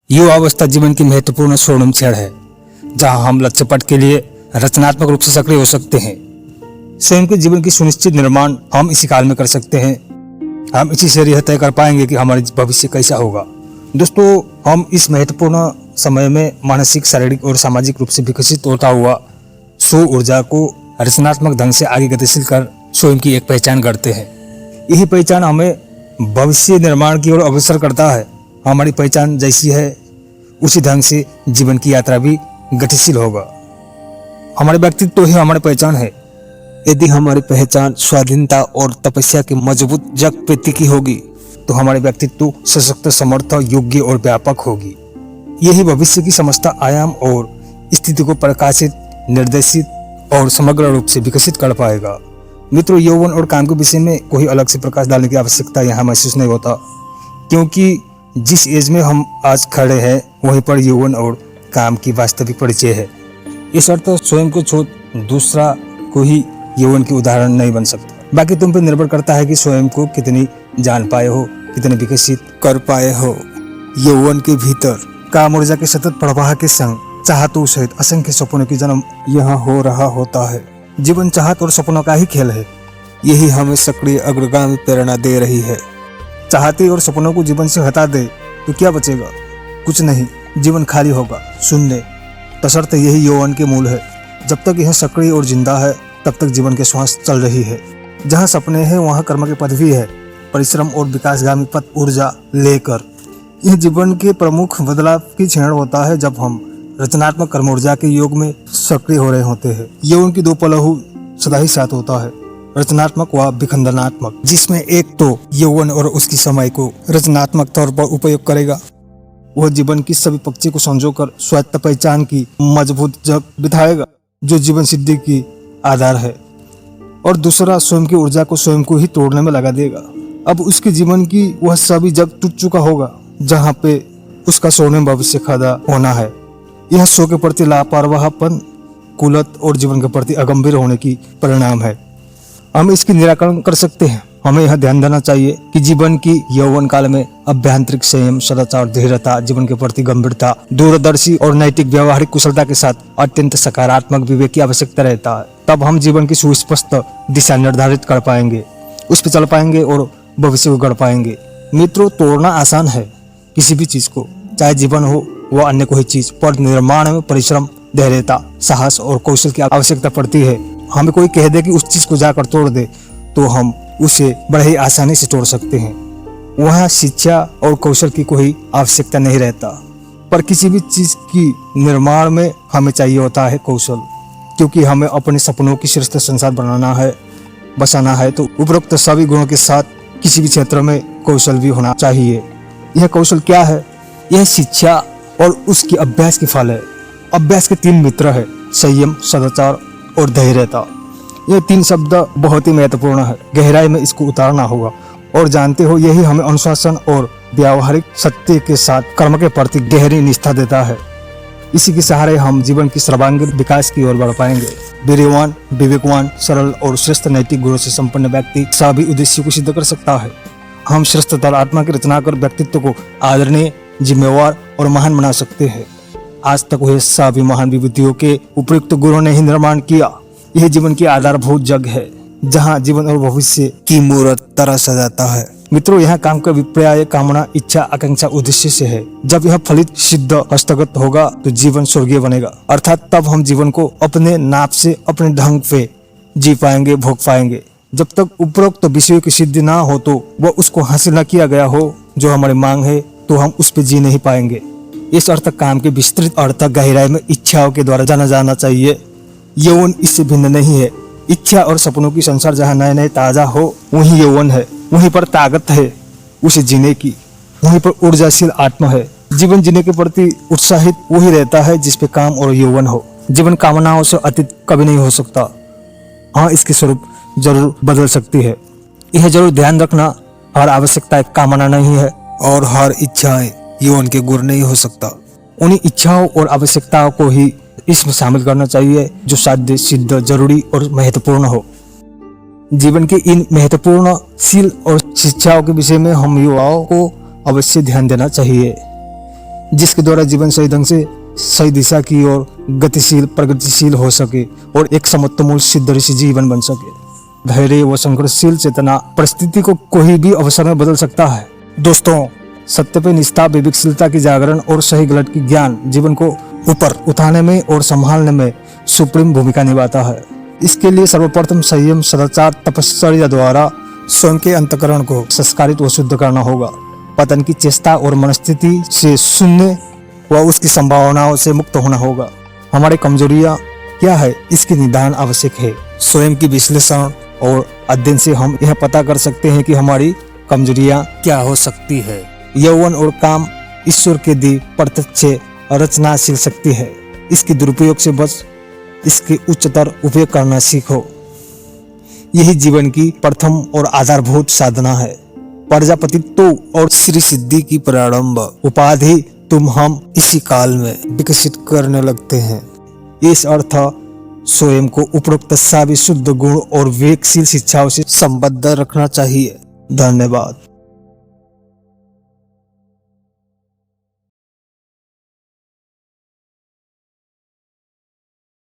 युवावस्था जीवन की महत्वपूर्ण स्वर्णिम क्षण है, जहां हम लक्ष्य पट के लिए रचनात्मक रूप से सक्रिय हो सकते हैं। स्वयं के जीवन की सुनिश्चित निर्माण हम इसी काल में कर सकते हैं। हम इसी से यह तय कर पाएंगे कि हमारा भविष्य कैसा होगा। दोस्तों, हम इस महत्वपूर्ण समय में मानसिक, शारीरिक और सामाजिक रूप से विकसित होता हुआ स्व ऊर्जा को रचनात्मक ढंग से आगे गतिशील कर स्वयं की एक पहचान करते हैं। यही पहचान हमें भविष्य निर्माण की ओर अग्रसर करता है। हमारी पहचान जैसी है उसी ढंग से जीवन की यात्रा भी गतिशील होगा। हमारे व्यक्तित्व ही हमारी पहचान है। यदि हमारी पहचान स्वाधीनता और तपस्या की मजबूत जग प्रतीक होगी तो हमारे व्यक्तित्व सशक्त, समर्थ, योग्य और व्यापक होगी। यही भविष्य की समस्त आयाम और स्थिति को प्रकाशित, निर्देशित और समग्र रूप से विकसित कर पाएगा। मित्रों, यौवन और काम के विषय में कोई अलग से प्रकाश डालने की आवश्यकता यहाँ महसूस नहीं होता, क्योंकि जिस एज में हम आज खड़े हैं वहीं पर यौवन और काम की वास्तविक परिचय है। इस अर्थ स्वयं को छोड़ दूसरा कोई यौवन की उदाहरण नहीं बन सकता। बाकी तुम पर निर्भर करता है कि स्वयं को कितनी जान पाए हो, कितने विकसित कर पाए हो। यौवन के भीतर काम ऊर्जा के सतत प्रवाह के संग चाहतों सहित असंख्य सपनों की जन्म यहाँ हो रहा होता है। जीवन चाहत और सपनों का ही खेल है। यही हमें सक्रिय अग्रगामी प्रेरणा दे रही है। चाहते और सपनों को जीवन से हटा दे तो क्या बचेगा? कुछ नहीं, जीवन खाली होगा, शून्य। तसर्थ यही यौवन के मूल है। जब तक यह सक्रिय और जिंदा है तब तक जीवन के श्वास चल रही है। जहाँ सपने हैं वहाँ कर्म के पथ भी है, परिश्रम और विकासगामी पथ ऊर्जा लेकर। यह जीवन के प्रमुख बदलाव की क्षण होता है जब हम रचनात्मक कर्म ऊर्जा के योग में सक्रिय हो रहे होते हैं। यौवन की दो पलहू सदा ही साथ होता है, रचनात्मक व विखंडनात्मक, जिसमें एक तो यौवन और उसकी समय को रचनात्मक तौर पर उपयोग करेगा, वह जीवन की सभी पक्षी को संजोकर स्वायत्त पहचान की मजबूत जग बिठाएगा जो जीवन सिद्धि की आधार है, और दूसरा स्वयं की ऊर्जा को स्वयं को ही तोड़ने में लगा देगा। अब उसके जीवन की वह सभी जग टूट चुका होगा जहाँ पे उसका स्वर्णिम भविष्य खड़ा होना है। यह स्व के प्रति लापरवाहपन, कुलत और जीवन के प्रति अगंभीर होने की परिणाम है। हम इसकी निराकरण कर सकते हैं। हमें यह ध्यान देना चाहिए कि जीवन की यौवन काल में अभ्यांतरिक संयम, सदाचार, धैर्यता, जीवन के प्रति गंभीरता, दूरदर्शी और नैतिक व्यवहारिक कुशलता के साथ अत्यंत सकारात्मक विवेक की आवश्यकता रहता है। तब हम जीवन की सुस्पष्ट दिशा निर्धारित कर पाएंगे, उस पर चल पाएंगे और भविष्य को गढ़ पाएंगे। मित्रों, तोड़ना आसान है किसी भी चीज को, चाहे जीवन हो व अन्य कोई चीज, पर निर्माण में परिश्रम, धैर्यता, साहस और कौशल की आवश्यकता पड़ती है। हमें कोई कह दे कि उस चीज को जाकर तोड़ दे तो हम उसे बड़े ही आसानी से तोड़ सकते हैं। वहाँ शिक्षा और कौशल की कोई आवश्यकता नहीं रहता, पर किसी भी चीज की निर्माण में हमें चाहिए होता है कौशल, क्योंकि हमें अपने सपनों की श्रेष्ठ संसार बनाना है, बसाना है, तो उपरोक्त सभी गुणों के साथ किसी भी क्षेत्र में कौशल भी होना चाहिए। यह कौशल क्या है? यह शिक्षा और उसकी अभ्यास की फल है। अभ्यास के तीन मित्र है, संयम, सदाचार और धैर्यता। ये तीन शब्द बहुत ही महत्वपूर्ण है। गहराई में इसको उतारना होगा और जानते हो यही हमें अनुशासन और व्यावहारिक सत्य के साथ कर्म के प्रति गहरी निष्ठा देता है। इसी के सहारे हम जीवन की सर्वांगीण विकास की ओर बढ़ पाएंगे। वीर्यवान, विवेकवान, सरल और श्रेष्ठ नैतिक गुणों से संपन्न व्यक्ति सभी उद्देश्यों को सिद्ध कर सकता है। हम श्रेष्ठतर आत्मा की रचना कर व्यक्तित्व को आदरणीय, जिम्मेवार और महान बना सकते हैं। आज तक हुए सभी महान विभूतियों के उपयुक्त गुरुओं ने ही निर्माण किया। यह जीवन की आधारभूत जग है जहाँ जीवन और भविष्य की मूर्त तरह सजाता है। मित्रों, यहाँ काम का विपर्याय कामना, इच्छा, आकांक्षा, उद्देश्य से है। जब यह फलित, सिद्ध, हस्तगत होगा तो जीवन स्वर्गीय बनेगा। अर्थात तब हम जीवन को अपने नाप से, अपने ढंग पे जी पाएंगे, भोग पाएंगे। जब तक उपरोक्त विषयों की सिद्धि ना हो तो वह उसको हासिल न किया गया हो जो हमारी मांग है, तो हम उस पर जी नहीं पाएंगे। इस अर्थ काम के विस्तृत अर्थ गहराई में इच्छाओं के द्वारा जाना जाना चाहिए। यौवन इससे भिन्न नहीं है। इच्छा और सपनों की संसार जहाँ नए नए ताजा हो वहीं यौवन है, वहीं पर ताकत है उसे जीने की, वहीं पर ऊर्जाशील आत्मा है। जीवन जीने के प्रति उत्साहित वही रहता है जिस पे काम और यौवन हो। जीवन कामनाओं से अतीत कभी नहीं हो सकता। हाँ, इसके स्वरूप जरूर बदल सकती है। यह जरूर ध्यान रखना, हर आवश्यकता एक कामना नहीं है और हर इच्छाएं यौवन के गुण नहीं हो सकता। उन्हीं इच्छाओं और आवश्यकताओं को ही इसमें शामिल करना चाहिए जो साध्य, सिद्ध, जरूरी और महत्वपूर्ण हो। जीवन के इन महत्वपूर्ण शील और शिक्षाओं के विषय में हम युवाओं को अवश्य ध्यान देना चाहिए। जिसके द्वारा जीवन सही ढंग से सही दिशा की ओर गतिशील प्रगतिशील हो सके और एक समत्वमूल सिद्ध ऋषि जीवन बन सके। धैर्य व संघर्षशील चेतना परिस्थिति को कोई भी अवसर में बदल सकता है। दोस्तों, सत्य पे निष्ठा, विवेकशीलता की जागरण और सही गलत की ज्ञान जीवन को ऊपर उठाने में और संभालने में सुप्रीम भूमिका निभाता है। इसके लिए सर्वप्रथम संयम, सदाचार, तपस्या द्वारा स्वयं के अंतःकरण को संस्कारित व शुद्ध करना होगा। पतन की चेष्टा और मनस्थिति से शून्य व उसकी संभावनाओं से मुक्त होना होगा। हमारी कमजोरियां क्या है, इसकी निदान आवश्यक है। स्वयं की विश्लेषण और अध्ययन से हम यह पता कर सकते हैं कि हमारी कमजोरियां क्या हो सकती है। यौवन और काम ईश्वर के दी प्रत्यक्ष रचनाशील शक्ति है। इसके दुरुपयोग से बच इसके उच्चतर उपयोग करना सीखो। यही जीवन की प्रथम और आधारभूत साधना है। प्रजापतित्व और श्री सिद्धि की प्रारंभ उपाधि तुम हम इसी काल में विकसित करने लगते हैं। इस अर्थ स्वयं को उपरोक्त सभी शुद्ध गुण और विवेकशील शिक्षाओं से संबद्ध रखना चाहिए। धन्यवाद।